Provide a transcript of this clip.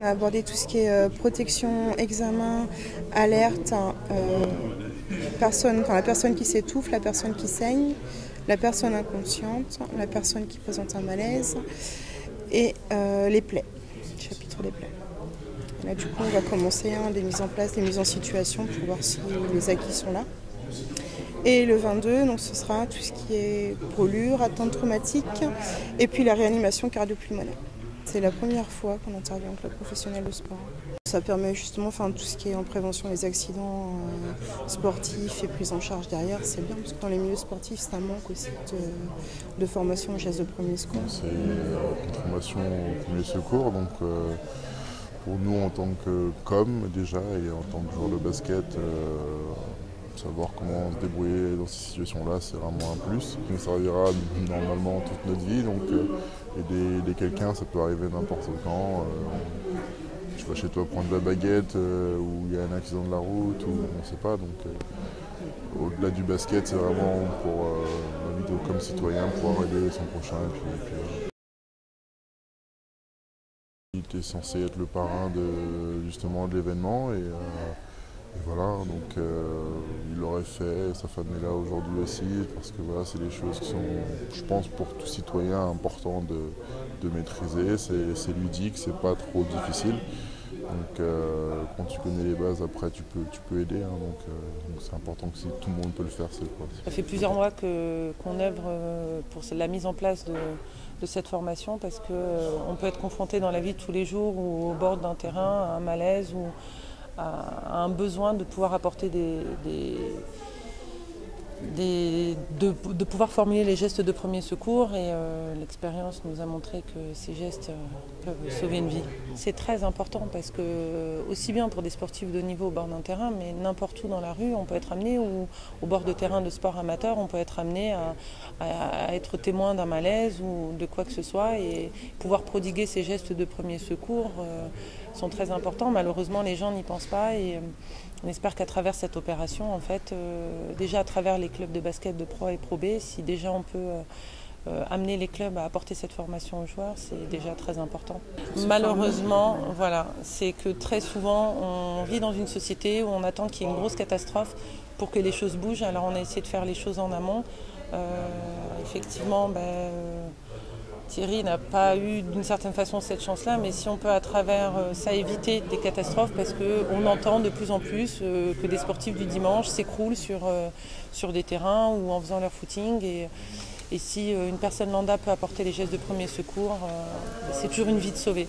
On a abordé tout ce qui est protection, examen, alerte, la personne qui s'étouffe, la personne qui saigne, la personne inconsciente, la personne qui présente un malaise et les plaies, le chapitre des plaies. Et là, du coup, on va commencer des mises en place, des mises en situation pour voir si les acquis sont là. Et le 22, donc, ce sera tout ce qui est brûlure, atteinte traumatique et puis la réanimation cardio-pulmonaire. C'est la première fois qu'on intervient en club professionnel de sport. Ça permet justement, tout ce qui est en prévention des accidents sportifs et prise en charge derrière, c'est bien parce que dans les milieux sportifs, c'est un manque aussi de formation aux gestes de premier secours. C'est une formation au premier secours, donc pour nous en tant que com déjà et en tant que joueur de basket, savoir comment se débrouiller dans ces situations-là, c'est vraiment un plus. Ça nous servira normalement toute notre vie, donc aider quelqu'un, ça peut arriver n'importe quand. Tu vas chez toi prendre de la baguette, ou il y a un accident de la route, ou on ne sait pas. Donc au-delà du basket, c'est vraiment pour la vie comme citoyen, pouvoir aider son prochain. Il était censé être le parrain de l'événement et voilà, donc il l'aurait fait, sa femme est là aujourd'hui aussi, parce que voilà, c'est des choses qui sont, je pense, pour tout citoyen important de maîtriser. C'est ludique, c'est pas trop difficile. Donc quand tu connais les bases, après tu peux aider, hein, donc c'est important que si tout le monde peut le faire, c'est quoi. Ça fait plusieurs mois qu'on œuvre pour la mise en place de cette formation parce qu'on peut être confronté dans la vie de tous les jours ou au bord d'un terrain à un malaise ou à un besoin de pouvoir apporter de pouvoir formuler les gestes de premier secours et l'expérience nous a montré que ces gestes peuvent sauver une vie. C'est très important parce que aussi bien pour des sportifs de niveau au bord d'un terrain, mais n'importe où dans la rue, on peut être amené ou au bord de terrain de sport amateur, on peut être amené à être témoin d'un malaise ou de quoi que ce soit et pouvoir prodiguer ces gestes de premier secours sont très importants. Malheureusement, les gens n'y pensent pas et on espère qu'à travers cette opération, en fait, déjà à travers les clubs de basket de Pro A et Pro B, si déjà on peut amener les clubs à apporter cette formation aux joueurs, c'est déjà très important. Malheureusement, voilà, c'est que très souvent, on vit dans une société où on attend qu'il y ait une grosse catastrophe pour que les choses bougent. Alors on a essayé de faire les choses en amont. Effectivement, Thierry n'a pas eu d'une certaine façon cette chance-là, mais si on peut à travers ça éviter des catastrophes, parce qu'on entend de plus en plus que des sportifs du dimanche s'écroulent sur des terrains ou en faisant leur footing. Et si une personne lambda peut apporter les gestes de premier secours, c'est toujours une vie de sauvée.